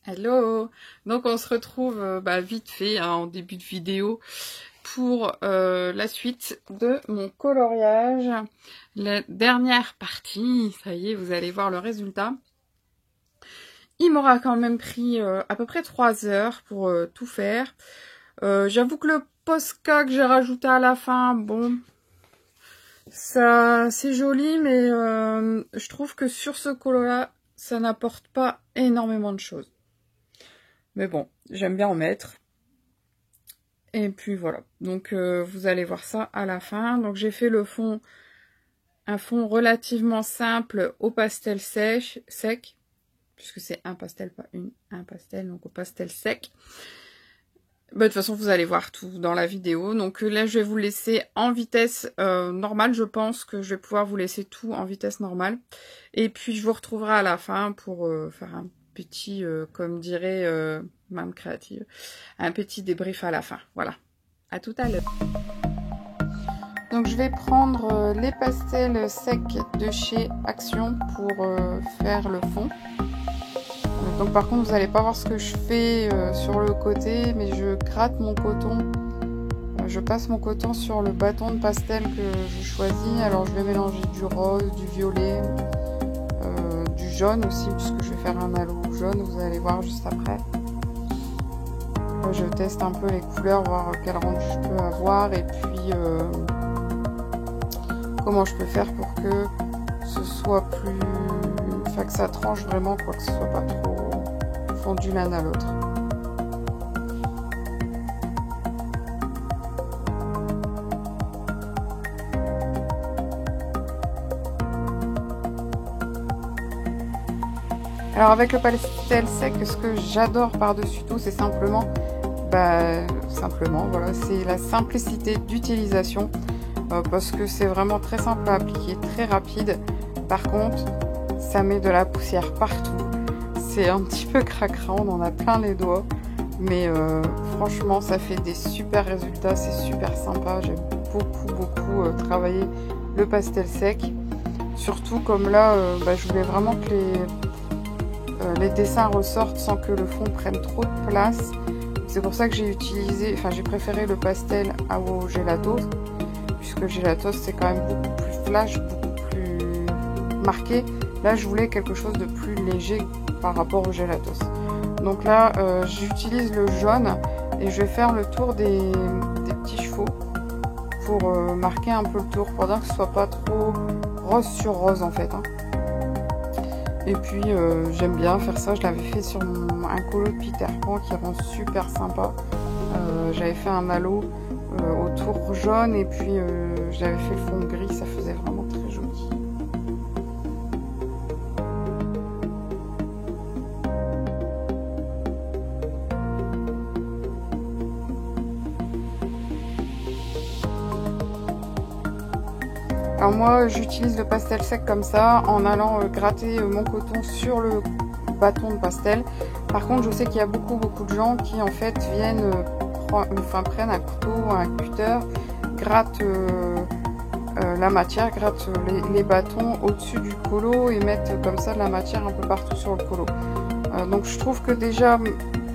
Hello! Donc on se retrouve vite fait en début de vidéo pour la suite de mon coloriage. La dernière partie, ça y est, vous allez voir le résultat. Il m'aura quand même pris à peu près 3 heures pour tout faire. J'avoue que le Posca que j'ai rajouté à la fin, bon, ça c'est joli, mais je trouve que sur ce colo-là, ça n'apporte pas énormément de choses. Mais bon, j'aime bien en mettre. Et puis voilà. Donc vous allez voir ça à la fin. Donc j'ai fait le fond, un fond relativement simple au pastel sec. Puisque c'est un pastel, pas un pastel, donc au pastel sec. De toute façon, vous allez voir tout dans la vidéo. Donc là, je vais vous laisser en vitesse normale. Je pense que je vais pouvoir vous laisser tout en vitesse normale. Et puis, je vous retrouverai à la fin pour faire un petit, comme dirait Mame Créative, un petit débrief à la fin. Voilà. À tout à l'heure. Donc, je vais prendre les pastels secs de chez Action pour faire le fond. Donc par contre vous n'allez pas voir ce que je fais sur le côté, mais je gratte mon coton, je passe mon coton sur le bâton de pastel que je choisis. Alors je vais mélanger du rose, du violet, du jaune aussi, puisque je vais faire un halo jaune, vous allez voir juste après. Je teste un peu les couleurs, voir quel rendu je peux avoir, et puis comment je peux faire pour que ce soit plus... Enfin que ça tranche vraiment, quoi, que ce soit pas trop fondu l'un à l'autre. Alors avec le pastel sec, ce que j'adore par-dessus tout, c'est simplement, voilà, c'est la simplicité d'utilisation, parce que c'est vraiment très simple à appliquer, très rapide. Par contre, ça met de la poussière partout. C'est un petit peu cracra, on en a plein les doigts. Mais franchement, ça fait des super résultats, c'est super sympa. J'aime beaucoup travaillé le pastel sec. Surtout comme là, je voulais vraiment que les dessins ressortent sans que le fond prenne trop de place. C'est pour ça que j'ai préféré le pastel au gelato. Puisque le gelato, c'est quand même beaucoup plus flash, beaucoup plus marqué. Là, je voulais quelque chose de plus léger par rapport au gelatos. Donc là, j'utilise le jaune et je vais faire le tour des petits chevaux pour marquer un peu le tour, pour dire que ce soit pas trop rose sur rose en fait. Hein. Et puis, j'aime bien faire ça. Je l'avais fait sur un colo de Peter Pan qui rend super sympa. J'avais fait un halo au tour jaune et puis j'avais fait le fond gris. Ça faisait vraiment très joli. Alors moi j'utilise le pastel sec comme ça en allant gratter mon coton sur le bâton de pastel. Par contre je sais qu'il y a beaucoup de gens qui en fait viennent prennent un couteau, un cutter, grattent la matière, grattent les bâtons au-dessus du colo et mettent comme ça de la matière un peu partout sur le colo. Donc je trouve que déjà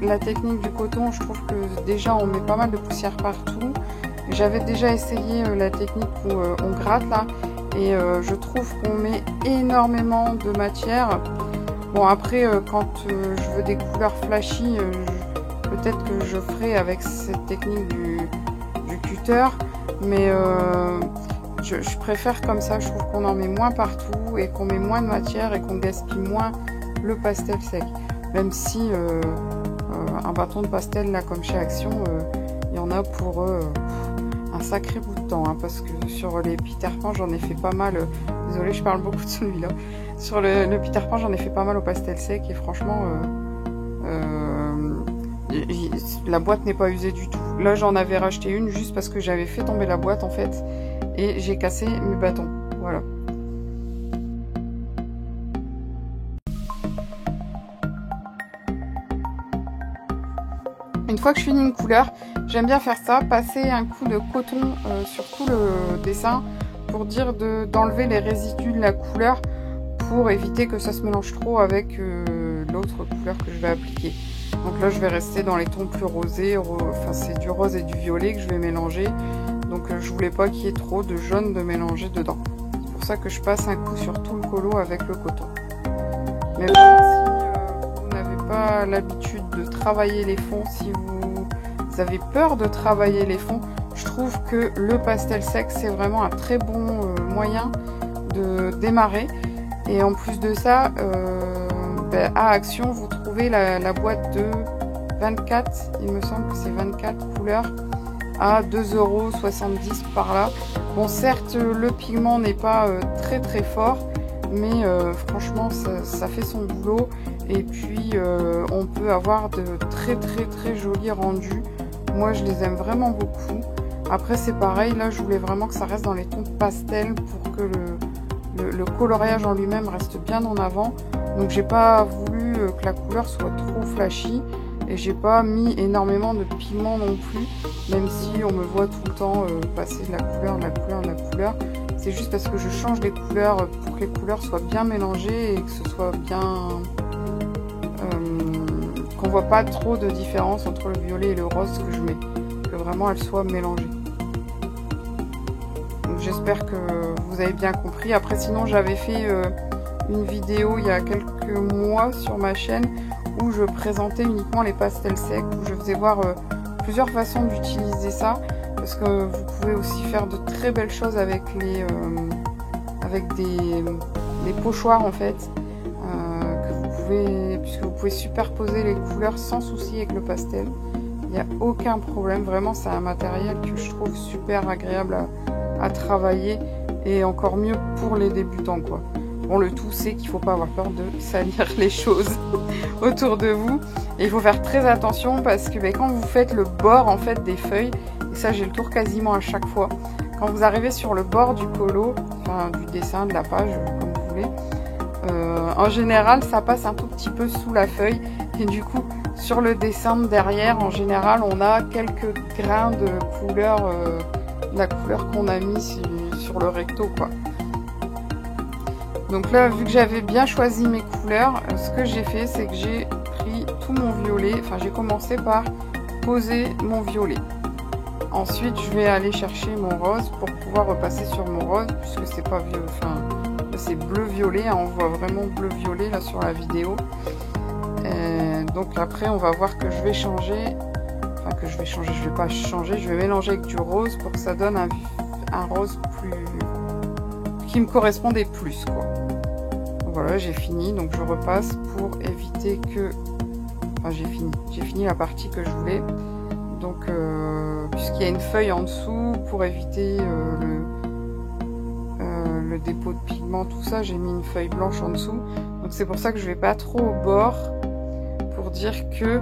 la technique du coton, je trouve que déjà on met pas mal de poussière partout. J'avais déjà essayé la technique où on gratte là et je trouve qu'on met énormément de matière. Bon après quand je veux des couleurs flashy, peut-être que je ferai avec cette technique du cutter, mais je préfère comme ça. Je trouve qu'on en met moins partout et qu'on met moins de matière et qu'on gaspille moins le pastel sec. Même si un bâton de pastel là comme chez Action, il y en a pour un sacré bout de temps, hein, parce que sur les Peter Pan j'en ai fait pas mal, désolée je parle beaucoup de celui-là, sur le Peter Pan j'en ai fait pas mal au pastel sec et franchement la boîte n'est pas usée du tout. Là j'en avais racheté une juste parce que j'avais fait tomber la boîte en fait et j'ai cassé mes bâtons, voilà. Une fois que je finis une couleur, j'aime bien faire ça, passer un coup de coton sur tout le dessin pour dire d'enlever les résidus de la couleur pour éviter que ça se mélange trop avec l'autre couleur que je vais appliquer. Donc là je vais rester dans les tons plus rosés, enfin c'est du rose et du violet que je vais mélanger. Donc je voulais pas qu'il y ait trop de jaune de mélanger dedans. C'est pour ça que je passe un coup sur tout le colo avec le coton. Mais vraiment, si vous n'avez pas l'habitude de travailler les fonds, si vous avez peur de travailler les fonds, je trouve que le pastel sec c'est vraiment un très bon moyen de démarrer. Et en plus de ça, à Action vous trouvez la boîte de 24, il me semble que c'est 24 couleurs à 2,70 € par là. Bon certes le pigment n'est pas très très fort, mais franchement ça fait son boulot. Et puis on peut avoir de très jolis rendus. Moi je les aime vraiment beaucoup. Après c'est pareil, là je voulais vraiment que ça reste dans les tons pastel pour que le coloriage en lui-même reste bien en avant. Donc j'ai pas voulu que la couleur soit trop flashy et j'ai pas mis énormément de pigment non plus, même si on me voit tout le temps passer de la couleur. C'est juste parce que je change les couleurs pour que les couleurs soient bien mélangées et que ce soit bien... qu'on voit pas trop de différence entre le violet et le rose que je mets, que vraiment elles soient mélangées. Donc j'espère que vous avez bien compris. Après sinon j'avais fait une vidéo il y a quelques mois sur ma chaîne où je présentais uniquement les pastels secs, où je faisais voir plusieurs façons d'utiliser ça, parce que vous pouvez aussi faire de très belles choses avec des pochoirs en fait, puisque vous pouvez superposer les couleurs sans souci avec le pastel. Il n'y a aucun problème, vraiment c'est un matériel que je trouve super agréable à travailler et encore mieux pour les débutants quoi. Bon, le tout c'est qu'il ne faut pas avoir peur de salir les choses autour de vous. Et il faut faire très attention parce que quand vous faites le bord en fait des feuilles, et ça j'ai le tour quasiment à chaque fois, quand vous arrivez sur le bord du colo, enfin du dessin, de la page, comme vous voulez, en général ça passe un tout petit peu sous la feuille et du coup sur le dessin de derrière en général on a quelques grains de couleur, la couleur qu'on a mis sur le recto quoi. Donc là, vu que j'avais bien choisi mes couleurs, ce que j'ai fait, c'est que j'ai pris tout mon violet. Enfin, j'ai commencé par poser mon violet. Ensuite, je vais aller chercher mon rose pour pouvoir repasser sur mon rose, puisque c'est pas vieux. Enfin, c'est bleu-violet. Hein, on voit vraiment bleu-violet là sur la vidéo. Et donc après, on va voir que je vais changer. Enfin, que je vais changer. Je vais pas changer. Je vais mélanger avec du rose pour que ça donne un rose plus qui me correspondait plus quoi. Voilà, j'ai fini, donc je repasse pour éviter que... Enfin, j'ai fini la partie que je voulais. Donc, puisqu'il y a une feuille en dessous, pour éviter le dépôt de pigment, tout ça, j'ai mis une feuille blanche en dessous. Donc c'est pour ça que je vais pas trop au bord, pour dire que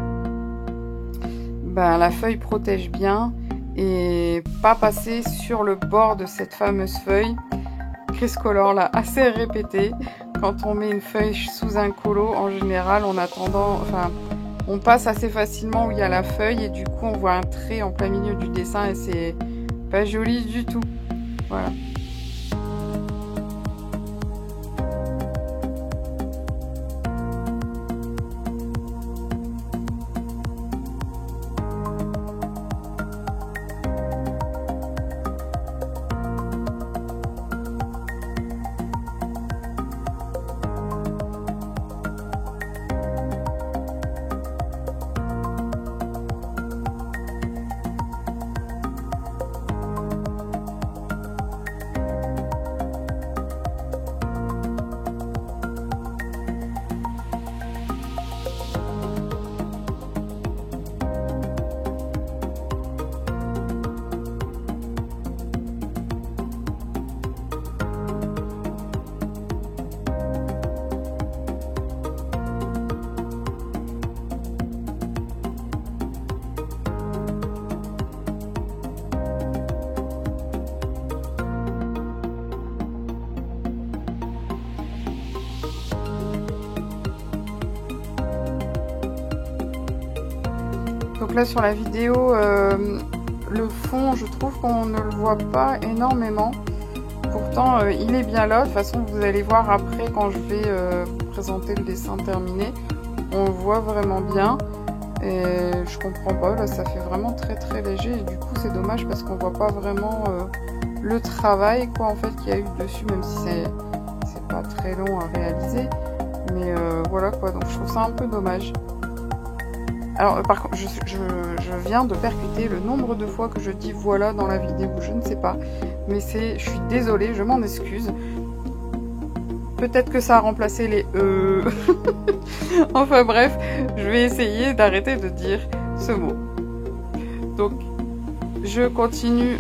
la feuille protège bien et pas passer sur le bord de cette fameuse feuille. Chris Color l'a assez répété. Quand on met une feuille sous un colo, en général, on passe assez facilement où il y a la feuille et du coup, on voit un trait en plein milieu du dessin et c'est pas joli du tout. Voilà. Donc là sur la vidéo, le fond, je trouve qu'on ne le voit pas énormément. Pourtant, il est bien là. De toute façon, vous allez voir après quand je vais vous présenter le dessin terminé. on le voit vraiment bien. Et je comprends pas, là ça fait vraiment très très léger et du coup c'est dommage parce qu'on voit pas vraiment le travail quoi en fait qu'il y a eu dessus, même si c'est pas très long à réaliser, mais voilà quoi, donc je trouve ça un peu dommage. Alors par contre je viens de percuter le nombre de fois que je dis voilà dans la vidéo, je ne sais pas, mais je suis désolée, je m'en excuse. Peut-être que ça a remplacé les Enfin bref, je vais essayer d'arrêter de dire ce mot. Donc, je continue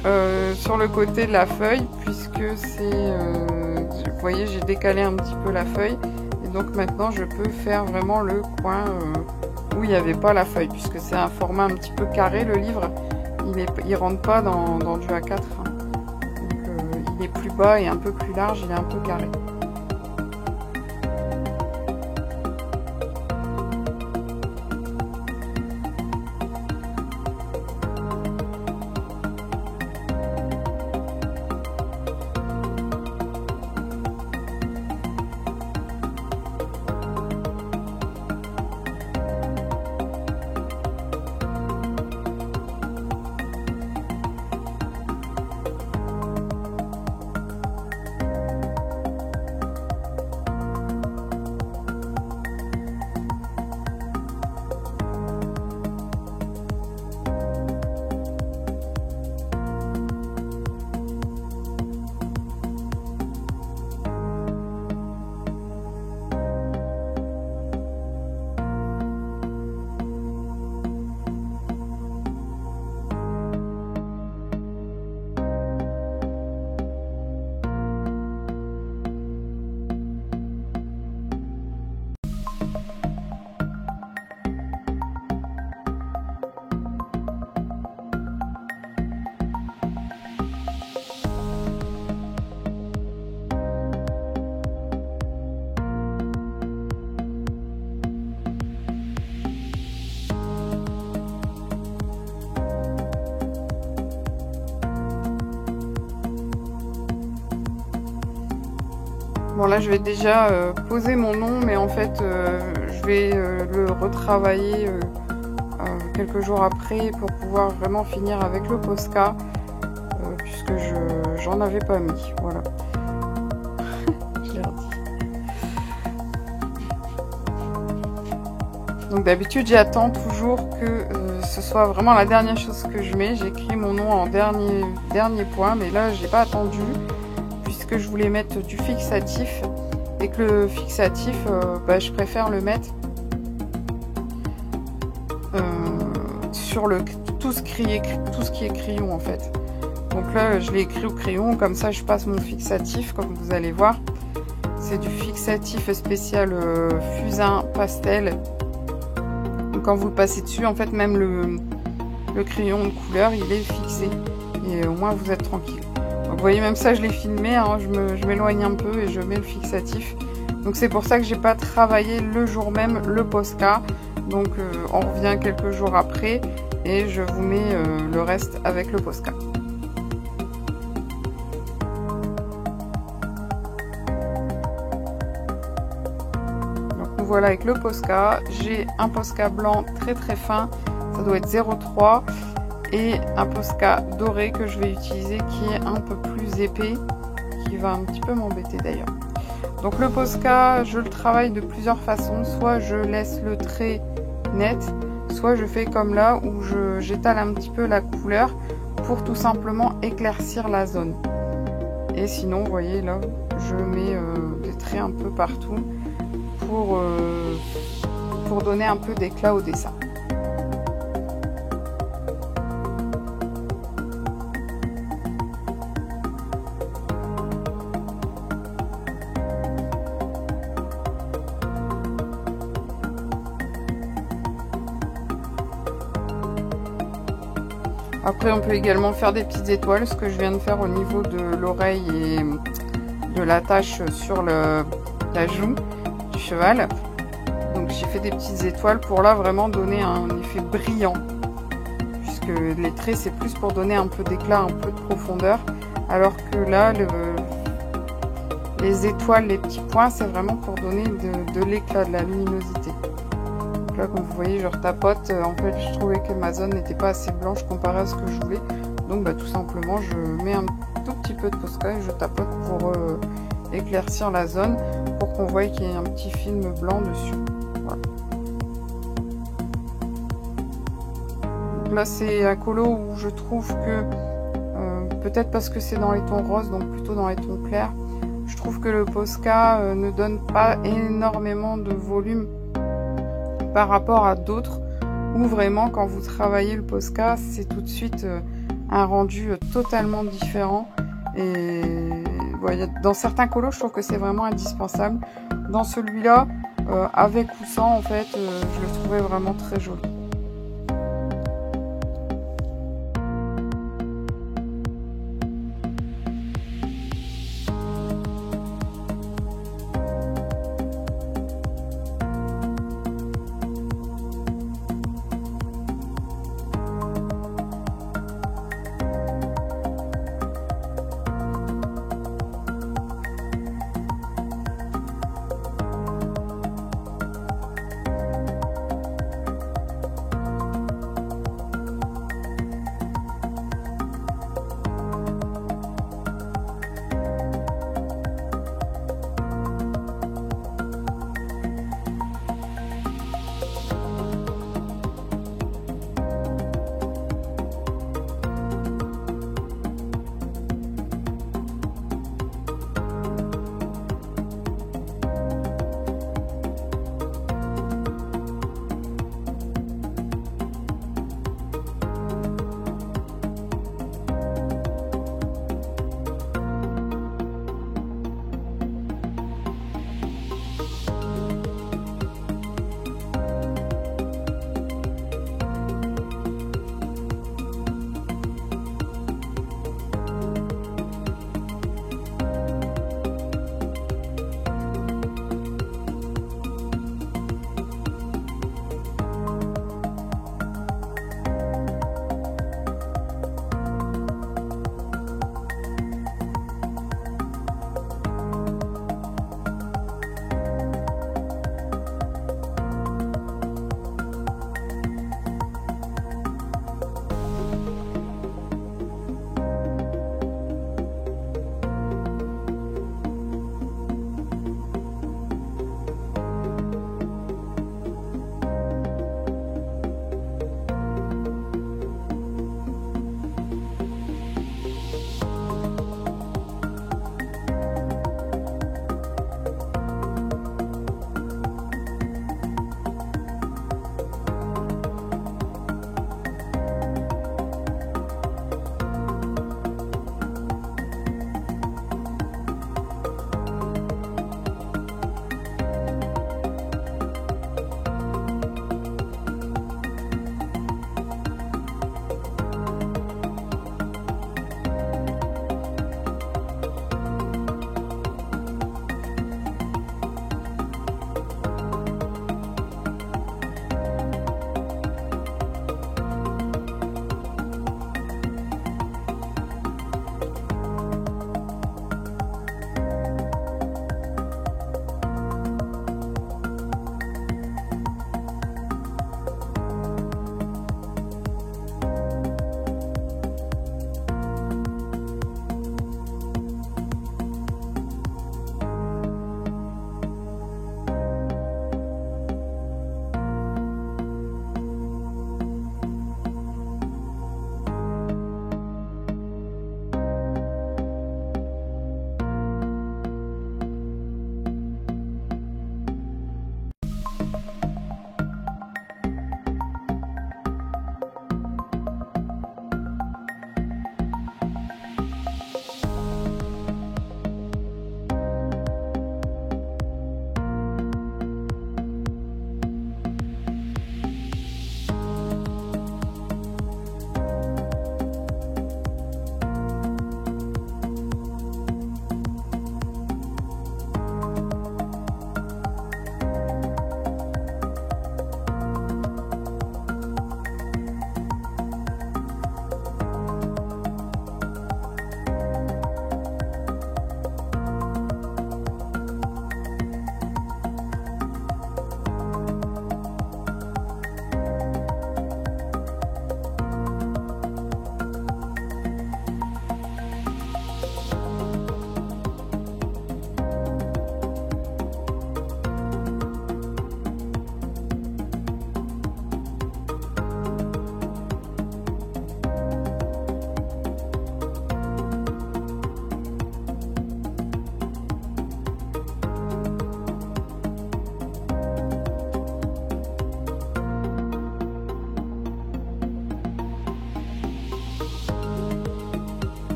sur le côté de la feuille, puisque c'est... vous voyez, j'ai décalé un petit peu la feuille. Et donc maintenant, je peux faire vraiment le coin où il n'y avait pas la feuille, puisque c'est un format un petit peu carré, le livre. Il rentre pas dans du A4. Hein. Donc, il est plus bas et un peu plus large, il est un peu carré. Bon là je vais déjà poser mon nom, mais en fait je vais le retravailler quelques jours après pour pouvoir vraiment finir avec le Posca, puisque j'en avais pas mis, voilà. Je l'ai redit. Donc d'habitude j'attends toujours que ce soit vraiment la dernière chose que je mets, j'écris mon nom en dernier point, mais là j'ai pas attendu, que je voulais mettre du fixatif et que le fixatif je préfère le mettre sur tout ce qui est crayon en fait. Donc là je l'ai écrit au crayon, comme ça je passe mon fixatif, comme vous allez voir c'est du fixatif spécial fusain pastel. Donc quand vous le passez dessus en fait même le crayon de couleur il est fixé et au moins vous êtes tranquille. Vous voyez, même ça je l'ai filmé, hein, je m'éloigne un peu et je mets le fixatif. Donc c'est pour ça que j'ai pas travaillé le jour même le Posca. Donc on revient quelques jours après et je vous mets le reste avec le Posca. Donc nous voilà avec le Posca. J'ai un Posca blanc très très fin, ça doit être 0,3. Et un Posca doré que je vais utiliser qui est un peu plus épais, qui va un petit peu m'embêter d'ailleurs. Donc le Posca, je le travaille de plusieurs façons, soit je laisse le trait net, soit je fais comme là où j'étale un petit peu la couleur pour tout simplement éclaircir la zone. Et sinon, vous voyez là, je mets des traits un peu partout pour donner un peu d'éclat au dessin. Après on peut également faire des petites étoiles, ce que je viens de faire au niveau de l'oreille et de la tache sur la joue du cheval. Donc j'ai fait des petites étoiles pour là vraiment donner un effet brillant, puisque les traits c'est plus pour donner un peu d'éclat, un peu de profondeur, alors que là les étoiles, les petits points c'est vraiment pour donner de l'éclat, de la luminosité. Donc là, comme vous voyez, je retapote. En fait, je trouvais que ma zone n'était pas assez blanche comparée à ce que je voulais. Donc bah, tout simplement, je mets un tout petit peu de Posca et je tapote pour éclaircir la zone, pour qu'on voie qu'il y ait un petit film blanc dessus. Voilà. Donc là, c'est un colo où je trouve que, peut-être parce que c'est dans les tons roses, donc plutôt dans les tons clairs, je trouve que le Posca ne donne pas énormément de volume par rapport à d'autres, où vraiment quand vous travaillez le Posca, c'est tout de suite un rendu totalement différent. Et voilà, dans certains colos, je trouve que c'est vraiment indispensable. Dans celui-là, avec ou sans, en fait, je le trouvais vraiment très joli.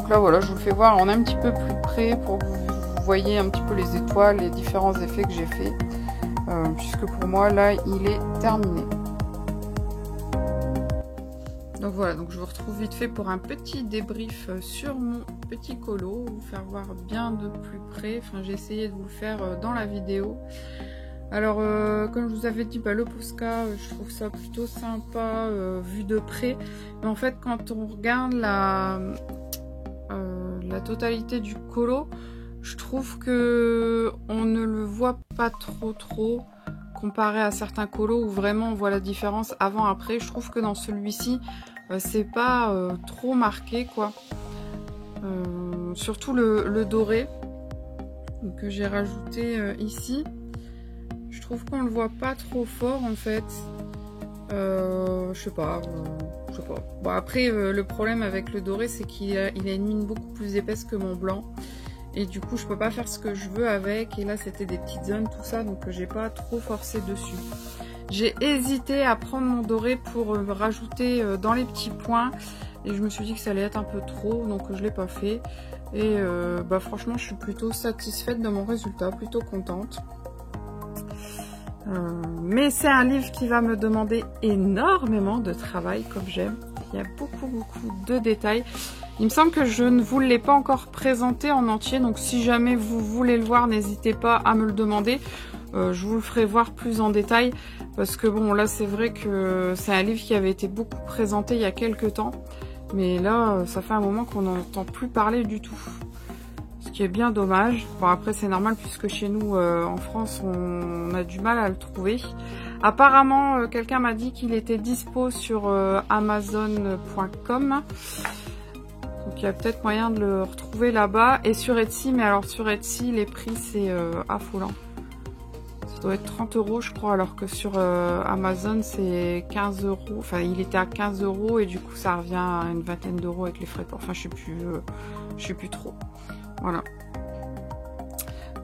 Donc là voilà, je vous le fais voir en un petit peu plus près pour que vous voyez un petit peu les étoiles, les différents effets que j'ai fait. Puisque pour moi là il est terminé. Donc voilà, donc je vous retrouve vite fait pour un petit débrief sur mon petit colo, vous faire voir bien de plus près. Enfin, j'ai essayé de vous le faire dans la vidéo. Alors comme je vous avais dit, le Posca, je trouve ça plutôt sympa vu de près, mais en fait quand on regarde la totalité du colo, je trouve que on ne le voit pas trop comparé à certains colos où vraiment on voit la différence avant après. Je trouve que dans celui-ci c'est pas trop marqué quoi, surtout le doré que j'ai rajouté ici. Je trouve qu'on le voit pas trop fort en fait. Je sais pas. Bon après le problème avec le doré c'est qu'il a une mine beaucoup plus épaisse que mon blanc. Et du coup je peux pas faire ce que je veux avec. Et là c'était des petites zones tout ça. Donc j'ai pas trop forcé dessus. J'ai hésité à prendre mon doré pour rajouter dans les petits points. Et je me suis dit que ça allait être un peu trop. Donc je l'ai pas fait. Et franchement je suis plutôt satisfaite de mon résultat. Plutôt contente. Mais c'est un livre qui va me demander énormément de travail comme j'aime. Il y a beaucoup de détails. Il me semble que je ne vous l'ai pas encore présenté en entier. Donc si jamais vous voulez le voir, n'hésitez pas à me le demander. Je vous le ferai voir plus en détail. Parce que bon là c'est vrai que c'est un livre qui avait été beaucoup présenté il y a quelques temps. Mais là ça fait un moment qu'on n'entend plus parler du tout. Ce qui est bien dommage. Bon après c'est normal puisque chez nous en France on a du mal à le trouver. Apparemment quelqu'un m'a dit qu'il était dispo sur Amazon.com. Donc il y a peut-être moyen de le retrouver là-bas. Et sur Etsy, mais alors sur Etsy les prix c'est affolant. Ça doit être 30 € je crois, alors que sur Amazon c'est 15 €. Enfin il était à 15 € et du coup ça revient à une vingtaine d'euros avec les frais de port. Enfin je sais plus trop. Voilà.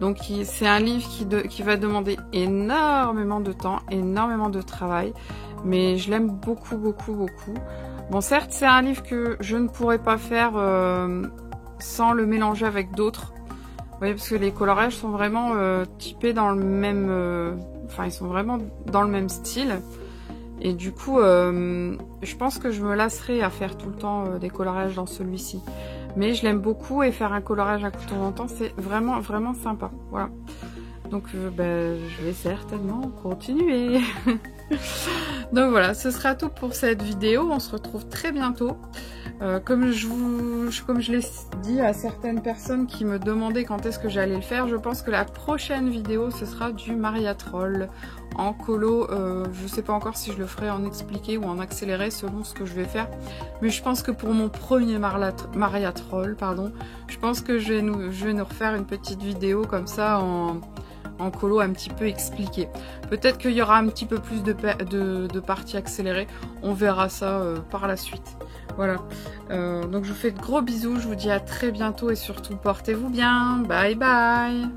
Donc c'est un livre qui va demander énormément de temps, énormément de travail, mais je l'aime beaucoup. Bon certes c'est un livre que je ne pourrais pas faire sans le mélanger avec d'autres. Vous voyez, parce que les coloriages sont vraiment typés dans le même... Enfin ils sont vraiment dans le même style. Et du coup je pense que je me lasserai à faire tout le temps des coloriages dans celui-ci. Mais je l'aime beaucoup et faire un coloriage à temps en temps, c'est vraiment sympa. Voilà. Donc je vais certainement continuer. Donc voilà, ce sera tout pour cette vidéo. On se retrouve très bientôt. Comme je l'ai dit à certaines personnes qui me demandaient quand est-ce que j'allais le faire, je pense que la prochaine vidéo ce sera du Mariatrol en colo. Je sais pas encore si je le ferai en expliqué ou en accéléré selon ce que je vais faire, mais je pense que pour mon premier Mariatrol, je pense que je vais nous refaire une petite vidéo comme ça en colo un petit peu expliqué. Peut-être qu'il y aura un petit peu plus de parties accélérées, on verra ça par la suite. Voilà, donc je vous fais de gros bisous, je vous dis à très bientôt et surtout portez-vous bien, bye bye.